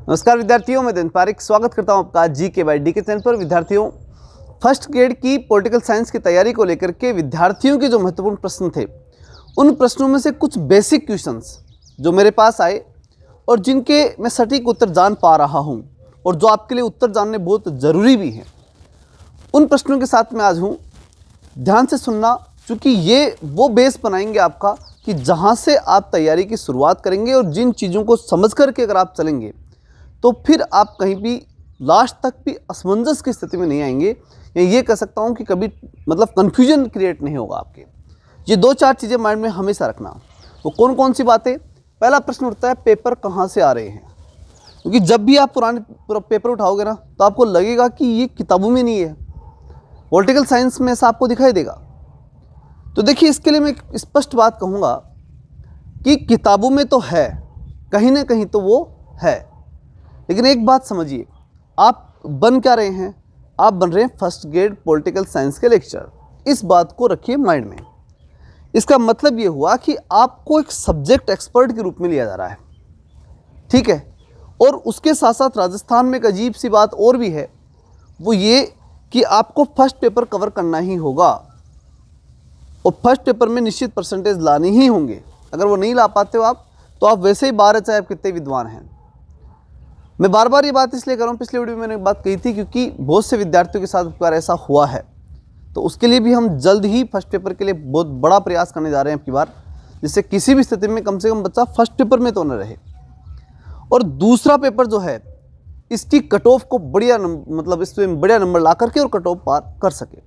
नमस्कार विद्यार्थियों, मैं दिन पारिक स्वागत करता हूं आपका जीके बाय डीके चैनल पर। विद्यार्थियों, फर्स्ट ग्रेड की पॉलिटिकल साइंस की तैयारी को लेकर के विद्यार्थियों के जो महत्वपूर्ण प्रश्न थे, उन प्रश्नों में से कुछ बेसिक क्वेश्चंस जो मेरे पास आए और जिनके मैं सटीक उत्तर जान पा रहा हूं और जो आपके लिए उत्तर जानने बहुत ज़रूरी भी हैं, उन प्रश्नों के साथ मैं आज हूँ। ध्यान से सुनना, क्योंकि ये वो बेस बनाएंगे आपका कि जहाँ से आप तैयारी की शुरुआत करेंगे और जिन चीज़ों को समझ करके अगर आप चलेंगे तो फिर आप कहीं भी लास्ट तक भी असमंजस की स्थिति में नहीं आएंगे, या ये कह सकता हूँ कि कभी कन्फ्यूजन क्रिएट नहीं होगा आपके। ये दो चार चीज़ें माइंड में हमेशा रखना। वो कौन कौन सी बातें? पहला प्रश्न उठता है, पेपर कहाँ से आ रहे हैं? क्योंकि जब भी आप पुराने पेपर उठाओगे ना, तो आपको लगेगा कि ये किताबों में नहीं है, पॉलिटिकल साइंस में ऐसा आपको दिखाई देगा। तो देखिए, इसके लिए मैं एक स्पष्ट बात कहूँगा कि किताबों में तो है, कहीं ना कहीं तो वो है, लेकिन एक बात समझिए, आप बन क्या रहे हैं? आप बन रहे हैं फर्स्ट ग्रेड पॉलिटिकल साइंस के लेक्चर। इस बात को रखिए माइंड में। इसका मतलब ये हुआ कि आपको एक सब्जेक्ट एक्सपर्ट के रूप में लिया जा रहा है, ठीक है। और उसके साथ साथ राजस्थान में एक अजीब सी बात और भी है, वो ये कि आपको फर्स्ट पेपर कवर करना ही होगा और फर्स्ट पेपर में निश्चित परसेंटेज लाने ही होंगे। अगर वो नहीं ला पाते हो आप, तो आप वैसे ही बाहर, चाहे आप कितने विद्वान हैं। मैं बार बार ये बात इसलिए कर रहा हूँ, पिछले वीडियो में मैंने एक बात कही थी, क्योंकि बहुत से विद्यार्थियों के साथ एक बार ऐसा हुआ है। तो उसके लिए भी हम जल्द ही फर्स्ट पेपर के लिए बहुत बड़ा प्रयास करने जा रहे हैं अब की बार, जिससे किसी भी स्थिति में कम से कम बच्चा फर्स्ट पेपर में तो न रहे। और दूसरा पेपर जो है, इसकी कट ऑफ को बढ़िया इसमें बढ़िया नंबर ला करके और कट ऑफ पार कर सके।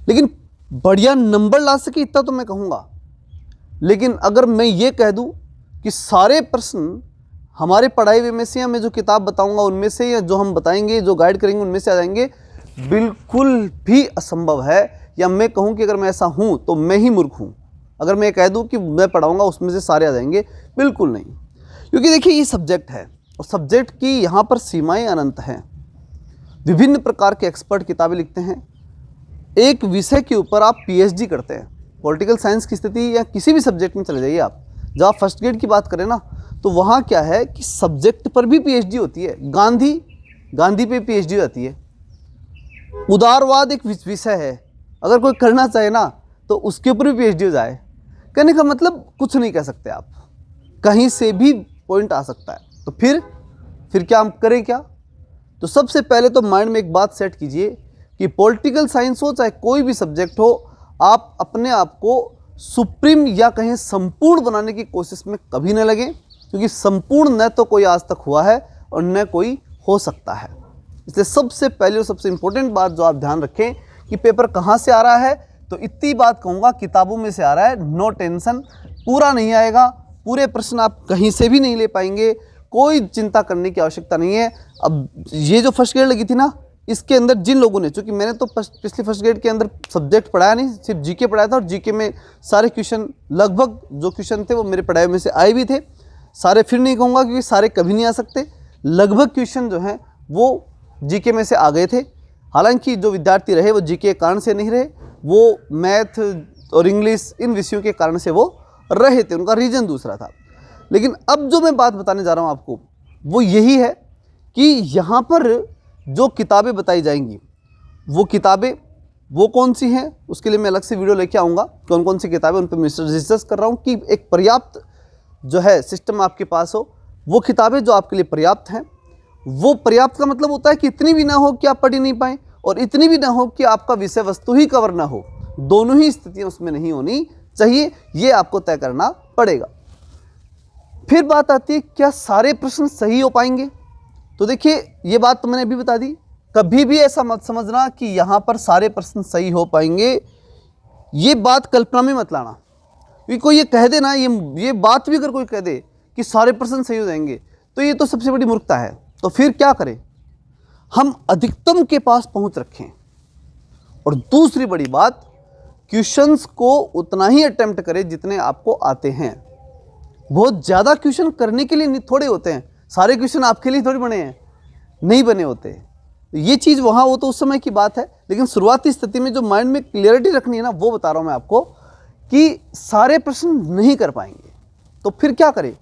लेकिन बढ़िया नंबर ला सके इतना तो मैं कहूँगा, लेकिन अगर मैं ये कह दूँ कि सारे प्रश्न हमारे पढ़ाई हुए में से, या मैं जो किताब बताऊंगा उनमें से, या जो हम बताएंगे, जो गाइड करेंगे उनमें से आ जाएंगे, बिल्कुल भी असंभव है। या मैं कहूं कि अगर मैं ऐसा हूं तो मैं ही मूर्ख हूं अगर मैं कह दूं कि मैं पढ़ाऊंगा उसमें से सारे आ जाएंगे। बिल्कुल नहीं, क्योंकि देखिए, ये सब्जेक्ट है और सब्जेक्ट की यहाँ पर सीमाएँ अनंत हैं। विभिन्न प्रकार के एक्सपर्ट किताबें लिखते हैं। एक विषय के ऊपर आप PhD करते हैं। पॉलिटिकल साइंस की स्थिति या किसी भी सब्जेक्ट में चले जाइए आप, जब आप फर्स्ट ग्रेड की बात करें ना, तो वहाँ क्या है कि सब्जेक्ट पर भी PhD होती है। गांधी पे PhD होती है। उदारवाद एक विषय है, अगर कोई करना चाहे ना तो उसके ऊपर भी PhD हो जाए। कहने का मतलब कुछ नहीं कह सकते आप, कहीं से भी पॉइंट आ सकता है। तो फिर क्या हम करें क्या? तो सबसे पहले तो माइंड में एक बात सेट कीजिए कि पॉलिटिकल साइंस हो चाहे कोई भी सब्जेक्ट हो, आप अपने आप को सुप्रीम या कहीं संपूर्ण बनाने की कोशिश में कभी न लगे, क्योंकि संपूर्ण न तो कोई आज तक हुआ है और न कोई हो सकता है। इसलिए सबसे पहले और सबसे इंपॉर्टेंट बात जो आप ध्यान रखें कि पेपर कहाँ से आ रहा है, तो इतनी बात कहूँगा, किताबों में से आ रहा है। नो टेंशन, पूरा नहीं आएगा, पूरे प्रश्न आप कहीं से भी नहीं ले पाएंगे, कोई चिंता करने की आवश्यकता नहीं है। अब ये जो फर्स्ट ग्रेड लगी थी ना, इसके अंदर जिन लोगों ने, चूँकि मैंने तो पिछली फर्स्ट ग्रेड के अंदर सब्जेक्ट पढ़ाया नहीं, सिर्फ जीके पढ़ाया था, और जीके में सारे क्वेश्चन, लगभग जो क्वेश्चन थे वो मेरे पढ़ाए में से आए भी थे। सारे फिर नहीं कहूँगा, क्योंकि सारे कभी नहीं आ सकते। लगभग क्वेश्चन जो हैं वो जीके में से आ गए थे। हालांकि जो विद्यार्थी रहे वो जीके के कारण से नहीं रहे, वो मैथ और इंग्लिश इन विषयों के कारण से वो रहे थे, उनका रीज़न दूसरा था। लेकिन अब जो मैं बात बताने जा रहा हूँ आपको, वो यही है कि यहाँ पर जो किताबें बताई जाएंगी, वो किताबें वो कौन सी हैं, उसके लिए मैं अलग से वीडियो लेके आऊँगा। कौन कौन सी किताबें, उन पर मैं रिसर्च कर रहा हूँ कि एक पर्याप्त जो है सिस्टम आपके पास हो। वो किताबें जो आपके लिए पर्याप्त हैं, वो पर्याप्त का मतलब होता है कि इतनी भी ना हो कि आप पढ़ ही नहीं पाएँ, और इतनी भी ना हो कि आपका विषय वस्तु ही कवर ना हो। दोनों ही स्थितियाँ उसमें नहीं होनी चाहिए, ये आपको तय करना पड़ेगा। फिर बात आती है, क्या सारे प्रश्न सही हो पाएंगे? तो देखिए, ये बात तो मैंने अभी बता दी, कभी भी ऐसा मत समझना कि यहाँ पर सारे प्रश्न सही हो पाएंगे। ये बात कल्पना में मत लाना। क्योंकि कोई ये कह दे ना, ये बात भी अगर कोई कह दे कि सारे प्रश्न सही हो जाएंगे, तो ये तो सबसे बड़ी मूर्खता है। तो फिर क्या करें? हम अधिकतम के पास पहुंच रखें। और दूसरी बड़ी बात, क्वेश्चंस को उतना ही अटेम्प्ट करें जितने आपको आते हैं। बहुत ज़्यादा क्वेश्चन करने के लिए थोड़े होते हैं, सारे क्वेश्चन आपके लिए थोड़ी बने हैं, नहीं बने होते। ये चीज़ वहाँ वो तो उस समय की बात है, लेकिन शुरुआती स्थिति में जो माइंड में क्लियरिटी रखनी है ना, वो बता रहा हूँ मैं आपको कि सारे प्रश्न नहीं कर पाएंगे। तो फिर क्या करें?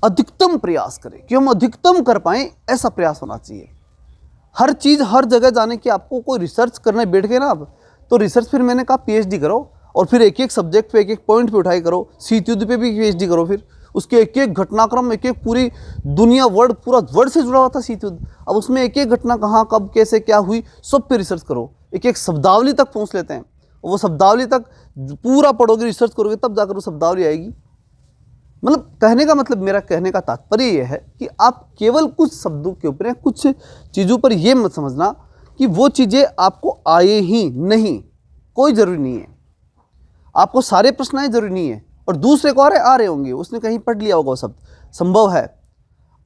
अधिकतम प्रयास करें कि हम अधिकतम कर पाएं, ऐसा प्रयास होना चाहिए। हर चीज़ हर जगह जाने की आपको कोई रिसर्च करने बैठ गए ना आप, तो रिसर्च फिर मैंने कहा पीएचडी करो, और फिर एक एक सब्जेक्ट पे एक एक पॉइंट पे उठाई करो, शीत युद्ध पे भी पीएचडी करो, फिर उसके एक एक घटनाक्रम, एक एक पूरी दुनिया वर्ल्ड, पूरा वर्ल्ड से जुड़ा हुआ था शीत युद्ध। अब उसमें एक एक घटना कहाँ कब कैसे क्या हुई सब पे रिसर्च करो, एक एक शब्दावली तक पहुँच लेते हैं, वो शब्दावली तक पूरा पढ़ोगे, रिसर्च करोगे, तब जाकर वो शब्दावली आएगी। मतलब कहने का मतलब, मेरा कहने का तात्पर्य यह है कि आप केवल कुछ शब्दों के ऊपर या कुछ चीज़ों पर यह मत समझना कि वो चीज़ें आपको आए ही नहीं, कोई ज़रूरी नहीं है। आपको सारे प्रश्न आए ज़रूरी नहीं है, और दूसरे को आ रहे होंगे, उसने कहीं पढ़ लिया होगा वो शब्द, संभव है।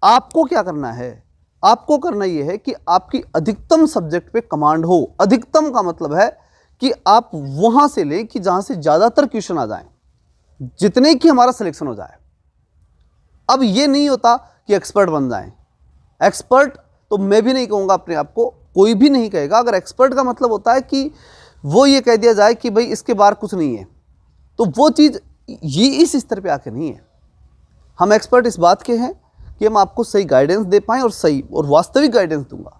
आपको क्या करना है, आपको करना यह है कि आपकी अधिकतम सब्जेक्ट पे कमांड हो। अधिकतम का मतलब है कि आप वहाँ से लें कि जहाँ से ज़्यादातर क्वेश्चन आ जाएं, जितने की हमारा सिलेक्शन हो जाए। अब ये नहीं होता कि एक्सपर्ट बन जाएं। एक्सपर्ट तो मैं भी नहीं कहूँगा अपने आप को, कोई भी नहीं कहेगा। अगर एक्सपर्ट का मतलब होता है कि वो ये कह दिया जाए कि भाई इसके बाहर कुछ नहीं है, तो वो चीज़ ये इस स्तर पे आके नहीं है। हम एक्सपर्ट इस बात के हैं कि हम आपको सही गाइडेंस दे पाएँ, और सही और वास्तविक गाइडेंस दूंगा।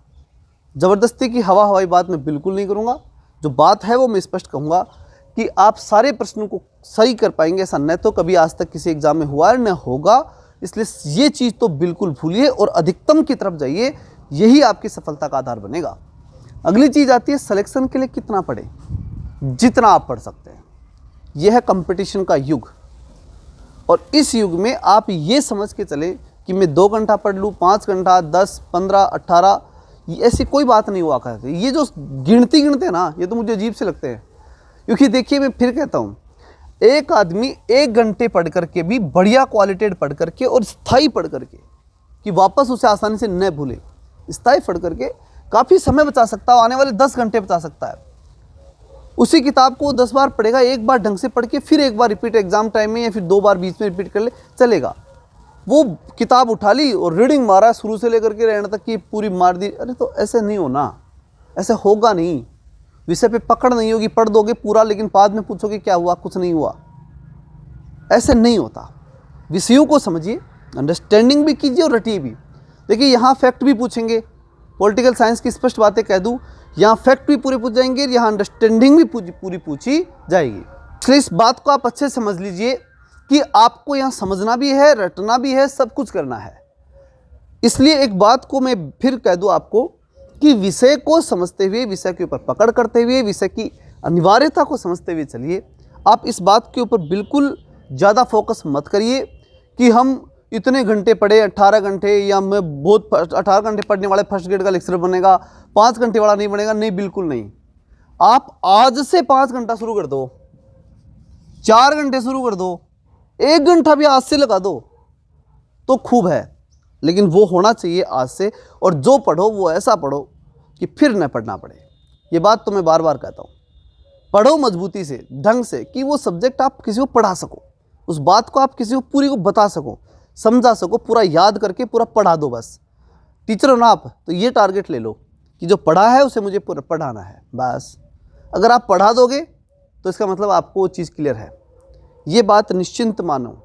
ज़बरदस्ती की हवाई बात मैं बिल्कुल नहीं करूँगा। जो बात है वो मैं स्पष्ट कहूँगा कि आप सारे प्रश्नों को सही कर पाएंगे, ऐसा न तो कभी आज तक किसी एग्जाम में हुआ है न होगा। इसलिए ये चीज़ तो बिल्कुल भूलिए और अधिकतम की तरफ जाइए, यही आपकी सफलता का आधार बनेगा। अगली चीज़ आती है सिलेक्शन के लिए कितना पढ़े, जितना आप पढ़ सकते हैं। यह है कंपटीशन का युग, और इस युग में आप ये समझ के चलें कि मैं 2 घंटा पढ़ लूँ, 5 घंटा, 10, 15, 18, ऐसी कोई बात नहीं हुआ करती। ये जो गिनते हैं ना, ये तो मुझे अजीब से लगते हैं। क्योंकि देखिए, मैं फिर कहता हूँ, एक आदमी 1 घंटे पढ़ करके भी, बढ़िया क्वालिटेड पढ़ करके और स्थायी पढ़ करके, कि वापस उसे आसानी से न भूले, स्थायी पढ़ करके काफ़ी समय बचा सकता है, आने वाले 10 घंटे बचा सकता है। उसी किताब को 10 बार पढ़ेगा, एक बार ढंग से पढ़ के फिर एक बार रिपीट एग्जाम टाइम में, या फिर 2 बार बीच में रिपीट कर ले, चलेगा। वो किताब उठा ली और रीडिंग मारा शुरू से लेकर के एंड तक की पूरी मार दी, अरे तो ऐसे नहीं होना, ऐसे होगा नहीं। विषय पे पकड़ नहीं होगी, पढ़ दोगे पूरा, लेकिन बाद में पूछोगे क्या हुआ, कुछ नहीं हुआ, ऐसे नहीं होता। विषयों को समझिए, अंडरस्टैंडिंग भी कीजिए और रटिए भी। देखिए, यहाँ फैक्ट भी पूछेंगे, पॉलिटिकल साइंस की स्पष्ट बातें कह दूँ, यहाँ फैक्ट भी पूरे पूछ जाएंगे, यहाँ अंडरस्टैंडिंग भी पूरी पूछी जाएगी। इसलिए इस बात को आप अच्छे समझ लीजिए कि आपको यहाँ समझना भी है, रटना भी है, सब कुछ करना है। इसलिए एक बात को मैं फिर कह दूँ आपको कि विषय को समझते हुए, विषय के ऊपर पकड़ करते हुए, विषय की अनिवार्यता को समझते हुए चलिए। आप इस बात के ऊपर बिल्कुल ज़्यादा फोकस मत करिए कि हम इतने घंटे पढ़े, 18 घंटे, या मैं बहुत 18 घंटे पढ़ने वाले फर्स्ट ग्रेड का लेक्चर बनेगा, 5 घंटे वाला नहीं बनेगा। नहीं, बिल्कुल नहीं। आप आज से 5 घंटा शुरू कर दो, 4 घंटे शुरू कर दो, 1 घंटा भी आज से लगा दो तो खूब है, लेकिन वो होना चाहिए आज से। और जो पढ़ो वो ऐसा पढ़ो कि फिर न पढ़ना पड़े। ये बात तो मैं बार बार कहता हूँ, पढ़ो मजबूती से, ढंग से, कि वो सब्जेक्ट आप किसी को पढ़ा सको, उस बात को आप किसी को पूरी को बता सको, समझा सको, पूरा याद करके पूरा पढ़ा दो। बस टीचर हो ना आप, तो ये टारगेट ले लो कि जो पढ़ा है उसे मुझे पढ़ाना है, बस। अगर आप पढ़ा दोगे तो इसका मतलब आपको वो चीज़ क्लियर है। ये बात निश्चिंत मानो।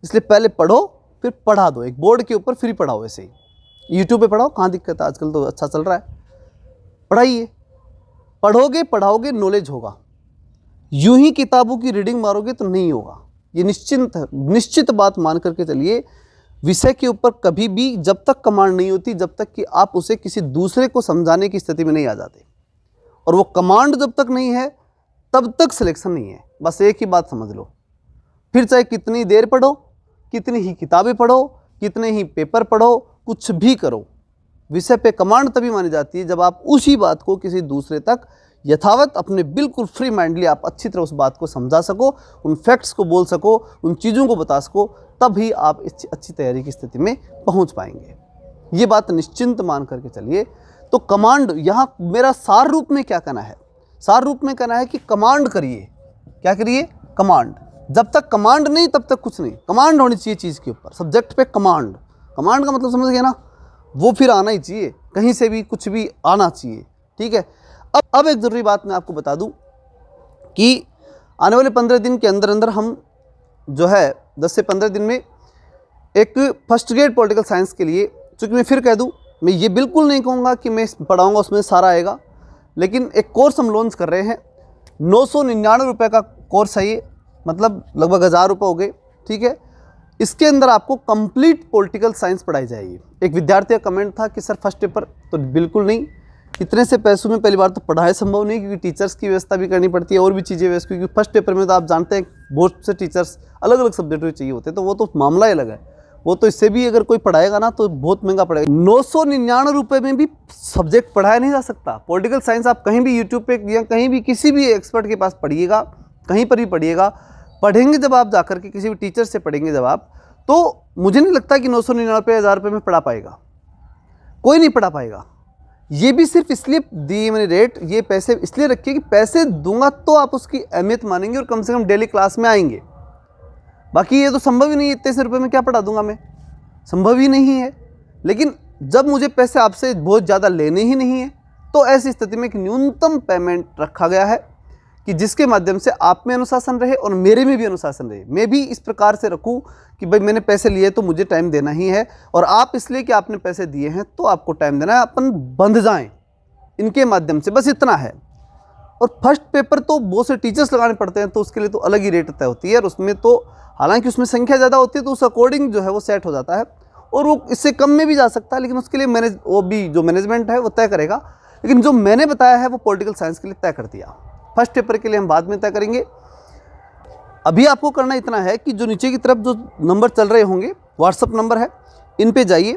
इसलिए पहले पढ़ो, फिर पढ़ा दो। एक बोर्ड के ऊपर फ्री पढ़ाओ, ऐसे ही यूट्यूब पे पढ़ाओ, कहाँ दिक्कत है, आजकल तो अच्छा चल रहा है। पढ़ाइए, पढ़ोगे पढ़ाओगे नॉलेज होगा। यूं ही किताबों की रीडिंग मारोगे तो नहीं होगा। ये निश्चित बात मान करके चलिए। विषय के ऊपर कभी भी जब तक कमांड नहीं होती, जब तक कि आप उसे किसी दूसरे को समझाने की स्थिति में नहीं आ जाते, और वो कमांड जब तक नहीं है तब तक सिलेक्शन नहीं है। बस एक ही बात समझ लो। फिर चाहे कितनी देर पढ़ो, कितनी ही किताबें पढ़ो, कितने ही पेपर पढ़ो, कुछ भी करो, विषय पे कमांड तभी मानी जाती है जब आप उसी बात को किसी दूसरे तक यथावत अपने बिल्कुल फ्री माइंडली आप अच्छी तरह उस बात को समझा सको, उन फैक्ट्स को बोल सको, उन चीज़ों को बता सको, तभी आप इस अच्छी तैयारी की स्थिति में पहुंच पाएंगे। ये बात निश्चिंत मान करके चलिए। तो कमांड, यहाँ मेरा सार रूप में क्या कहना है, सार रूप में कहना है कि कमांड करिए। क्या करिए? कमांड। जब तक कमांड नहीं तब तक कुछ नहीं। कमांड होनी चाहिए चीज़ के ऊपर, सब्जेक्ट पे कमांड। कमांड का मतलब समझ गए ना, वो फिर आना ही चाहिए, कहीं से भी कुछ भी आना चाहिए। ठीक है। अब एक ज़रूरी बात मैं आपको बता दूं कि आने वाले 15 दिन के अंदर अंदर हम जो है 10 से 15 दिन में एक फर्स्ट ग्रेड पॉलिटिकल साइंस के लिए, चूँकि मैं फिर कह दूँ, मैं ये बिल्कुल नहीं कहूँगा कि मैं पढ़ाऊँगा उसमें सारा आएगा, लेकिन एक कोर्स हम लॉन्च कर रहे हैं। 999 रुपये का कोर्स है ये, मतलब लगभग 1000 रुपये हो गए, ठीक है। इसके अंदर आपको कंप्लीट पॉलिटिकल साइंस पढ़ाई जाएगी। एक विद्यार्थी का कमेंट था कि सर फर्स्ट पेपर, तो बिल्कुल नहीं, इतने से पैसों में पहली बार तो पढ़ाई संभव नहीं, क्योंकि टीचर्स की व्यवस्था भी करनी पड़ती है और भी चीज़ें व्यवस्था, क्योंकि फर्स्ट पेपर में तो आप जानते हैं बहुत से टीचर्स अलग अलग सब्जेक्ट में चाहिए होते हैं, तो वो तो मामला ही अलग है। वो तो इससे भी अगर कोई पढ़ाएगा ना तो बहुत महंगा पड़ेगा। 999 रुपये में भी सब्जेक्ट पढ़ाया नहीं जा सकता। पॉलिटिकल साइंस आप कहीं भी यूट्यूब पे या कहीं भी किसी भी एक्सपर्ट के पास पढ़िएगा, कहीं पर भी पढ़िएगा, पढ़ेंगे जब आप जाकर के किसी भी टीचर से पढ़ेंगे जब आप, तो मुझे नहीं लगता कि 999 रुपये 1000 रुपये में पढ़ा पाएगा, कोई नहीं पढ़ा पाएगा। ये भी सिर्फ इसलिए दिए मैंने रेट, ये पैसे इसलिए रखिए कि पैसे दूंगा तो आप उसकी अहमियत मानेंगे और कम से कम डेली क्लास में आएंगे। बाकी ये तो संभव ही नहीं है, इतने से रुपये में क्या पढ़ा दूंगा मैं, संभव ही नहीं है। लेकिन जब मुझे पैसे आपसे बहुत ज़्यादा लेने ही नहीं है, तो ऐसी स्थिति में एक न्यूनतम पेमेंट रखा गया है कि जिसके माध्यम से आप में अनुशासन रहे और मेरे में भी अनुशासन रहे। मैं भी इस प्रकार से रखूं कि भाई मैंने पैसे लिए तो मुझे टाइम देना ही है, और आप इसलिए कि आपने पैसे दिए हैं तो आपको टाइम देना है, अपन बंध जाएं इनके माध्यम से, बस इतना है। और फर्स्ट पेपर तो बहुत से टीचर्स लगाने पड़ते हैं, तो उसके लिए तो अलग ही रेट तय होती है, और उसमें तो हालांकि उसमें संख्या ज़्यादा होती है तो उस अकॉर्डिंग जो है वो सेट हो जाता है, और वो इससे कम में भी जा सकता है, लेकिन उसके लिए वो भी जो मैनेजमेंट है वो तय करेगा। लेकिन जो मैंने बताया है वो पॉलिटिकल साइंस के लिए तय कर दिया। फर्स्ट पेपर के लिए हम बाद में तय करेंगे। अभी आपको करना इतना है कि जो नीचे की तरफ जो नंबर चल रहे होंगे, व्हाट्सअप नंबर है, इन पे जाइए,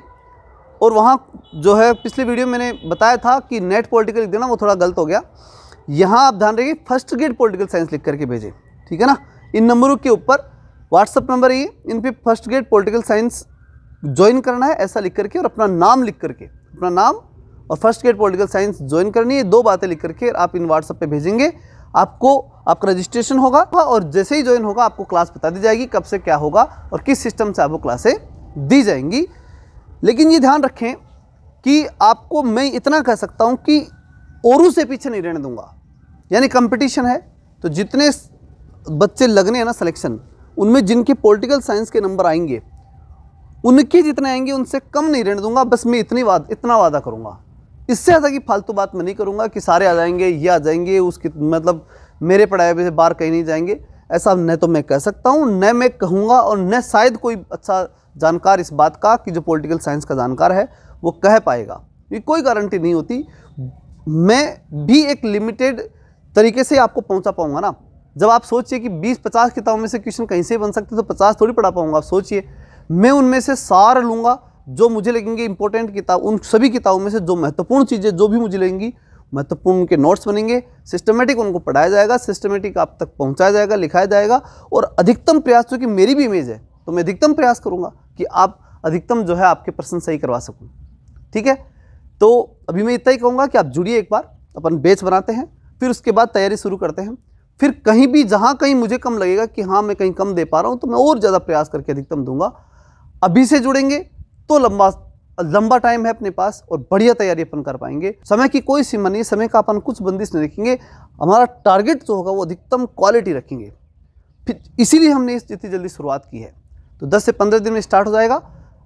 और वहाँ जो है पिछले वीडियो में मैंने बताया था कि नेट पॉलिटिकल लिख देना, वो थोड़ा गलत हो गया। यहाँ आप ध्यान रखिए, फर्स्ट ग्रेड पॉलिटिकल साइंस लिख करके भेजें, ठीक है ना। इन नंबरों के ऊपर व्हाट्सअप नंबर है ये, इन पे first grade political science join करना है ऐसा लिख करके, और अपना नाम लिख करके, अपना नाम और first grade political science join करनी है, 2 बातें लिख करके आप इन व्हाट्सएप पे भेजेंगे। आपको आपका रजिस्ट्रेशन होगा, और जैसे ही ज्वाइन होगा आपको क्लास बता दी जाएगी कब से क्या होगा और किस सिस्टम से आपको क्लासें दी जाएंगी। लेकिन ये ध्यान रखें कि आपको मैं इतना कह सकता हूँ कि औरों से पीछे नहीं रहने दूंगा। यानी कंपटीशन है तो जितने बच्चे लगने हैं ना सिलेक्शन, उनमें जिनके पॉलिटिकल साइंस के नंबर आएंगे, उनके जितने आएंगे उनसे कम नहीं रहने दूंगा। बस मैं इतना वादा करूंगा, इससे ज़्यादा की फालतू बात मैं नहीं करूंगा कि सारे आ जाएंगे, ये आ जाएंगे, उसकी मतलब मेरे पढ़ाए हुए बाहर कहीं नहीं जाएंगे। ऐसा न तो मैं कह सकता हूँ, न मैं कहूँगा, और न शायद कोई अच्छा जानकार इस बात का कि जो पॉलिटिकल साइंस का जानकार है वो कह पाएगा। ये कोई गारंटी नहीं होती। मैं भी एक लिमिटेड तरीके से आपको पहुँचा पाऊँगा ना। जब आप सोचिए कि 20-50 किताबों में से क्वेश्चन कहीं से बन सकते, तो 50 थोड़ी पढ़ा पाऊँगा। आप सोचिए, मैं उनमें से सारा लूँगा जो मुझे लगेंगे इंपॉर्टेंट किताब, उन सभी किताबों में से जो महत्वपूर्ण चीज़ें जो भी मुझे लगेंगी, महत्वपूर्ण उनके नोट्स बनेंगे, सिस्टमेटिक उनको पढ़ाया जाएगा, सिस्टमेटिक आप तक पहुंचाया जाएगा, लिखाया जाएगा। और अधिकतम प्रयास, क्योंकि मेरी भी इमेज है तो मैं अधिकतम प्रयास करूंगा कि आप अधिकतम जो है आपके प्रश्न सही करवा सकूं, ठीक है। तो अभी मैं इतना ही कहूँगा कि आप जुड़िए, एक बार अपन बैच बनाते हैं, फिर उसके बाद तैयारी शुरू करते हैं। फिर कहीं भी जहाँ कहीं मुझे कम लगेगा कि हाँ मैं कहीं कम दे पा रहा हूँ, तो मैं और ज़्यादा प्रयास करके अधिकतम दूंगा। अभी से जुड़ेंगे तो लंबा टाइम है अपने पास, और बढ़िया तैयारी अपन कर पाएंगे। समय की कोई सीमा नहीं, समय का अपन कुछ बंदिश नहीं रखेंगे। हमारा टारगेट जो होगा वो अधिकतम क्वालिटी रखेंगे। फिर इसीलिए हमने इतनी जल्दी शुरुआत की है। तो 10 से 15 दिन में स्टार्ट हो जाएगा।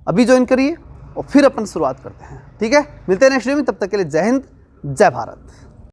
अभी ज्वाइन करिए और फिर अपन शुरुआत करते हैं, ठीक है। मिलते हैं नेक्स्ट वीडियो में, तब तक के लिए जय हिंद, जय भारत।